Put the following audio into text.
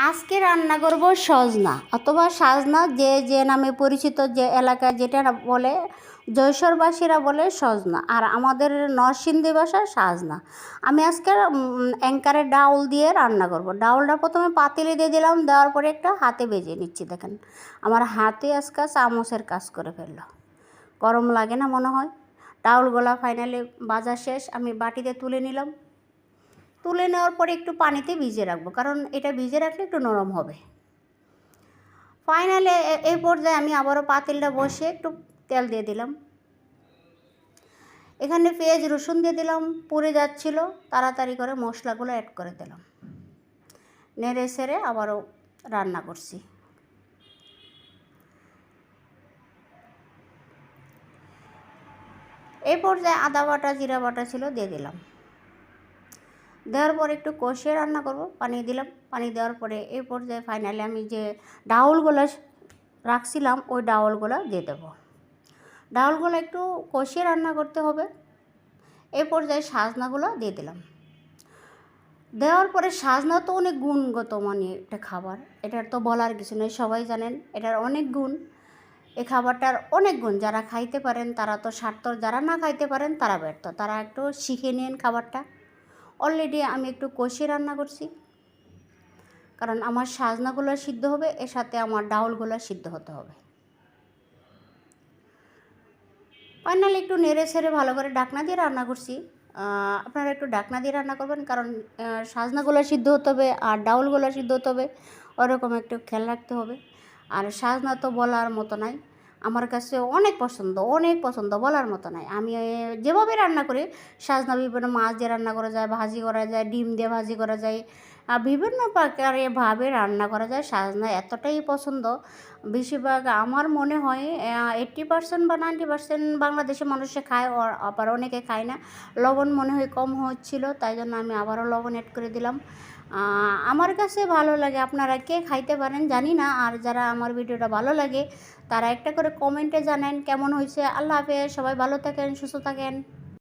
আজকে রান্না করব সজনা অথবা সাজনা, যে যে নামে পরিচিত, যে এলাকায় যেটা বলে, যশোরবাসীরা বলে সজনা, আর আমাদের নরসিংদী ভাষায় সাজনা। আমি আজকে অ্যাঙ্কারে ডাউল দিয়ে রান্না করব। ডাউলটা প্রথমে পাতিলে দিয়ে দিলাম, দেওয়ার পরে একটা হাতে ভেজে নিচ্ছি। দেখেন আমার হাতে আজকে চামচের কাজ করে ফেললো। গরম লাগে না মনে হয়? ডাউলগুলা ফাইনালি ভাজা শেষ, আমি বাটিতে তুলে নিলাম। তুলে নেওয়ার পরে একটু পানিতে ভিজিয়ে রাখবো, কারণ এটা ভিজে রাখলে একটু নরম হবে। ফাইনালে এই পর্যায়ে আমি আবারও পাতিলটা বসিয়ে একটু তেল দিয়ে দিলাম। এখানে পেঁয়াজ রসুন দিয়ে দিলাম, পুড়ে যাচ্ছিল, তাড়াতাড়ি করে মশলাগুলো অ্যাড করে দিলাম। নেড়ে সেড়ে আবারও রান্না করছি। এই পর্যায়ে আদা বাটা জিরা বাটা ছিল, দিয়ে দিলাম। দেওয়ার পরে একটু কষিয়ে রান্না করব, পানি দিলাম। পানি দেওয়ার পরে এই পর্যায়ে ফাইনালি আমি যে ডাউলগুলো রাখছিলাম ওই ডাউলগুলো দিয়ে দেবো। ডাউলগুলো একটু কষিয়ে রান্না করতে হবে। এই পর্যায়ে সাজনাগুলো দিয়ে দিলাম। দেওয়ার পরে সাজনা তো অনেক গুণগত মানে একটা খাবার, এটার তো বলার কিছু নেই, সবাই জানেন এটার অনেক গুণ। এই খাবারটার অনেক গুণ, যারা খাইতে পারেন তারা তো সার্থক, যারা না খাইতে পারেন তারা ব্যর্থ। তারা একটু শিখে নিন খাবারটা। অলরেডি আমি একটু কষিয়ে রান্না করছি, কারণ আমার সাজনাগুলো সিদ্ধ হবে, এর সাথে আমার ডাউলগুলো সিদ্ধ হতে হবে। ফাইনালি একটু নেড়ে ছেড়ে ভালো করে ঢাকনা দিয়ে রান্না করছি। আপনারা একটু ঢাকনা দিয়ে রান্না করবেন, কারণ সাজনাগুলো সিদ্ধ হতে হবে আর ডাউলগুলো সিদ্ধ হতে হবে, ওরকম একটু খেয়াল রাখতে হবে। আর সাজনা তো বলার মতো নাই, আমার কাছে অনেক পছন্দ, বলার মতো নাই। আমি যেভাবে রান্না করি, সাজনা বিভিন্ন মাছ দিয়ে রান্না করা যায়, ভাজি করা যায়, ডিম দিয়ে ভাজি করা যায়, বিভিন্ন প্রকারে ভাবে রান্না করা যায়। সাজনা এতটাই পছন্দ, বেশিরভাগ আমার মনে হয় 80% বা 90% বাংলাদেশের মানুষে খায়, আবার অনেকে খায় না। লবণ মনে হয় কম হচ্ছিল, তাই জন্য আমি আবারও লবণ অ্যাড করে দিলাম। আমার কাছে ভালো লাগে, আপনারা কে খাইতে পারেন জানি না। আর যারা আমার ভিডিওটা ভালো লাগে তারা একটা করে কমেন্টে জানেন কেমন হয়েছে। আল্লাহ হাফেজ, সবাই ভালো থাকেন, সুস্থ থাকেন।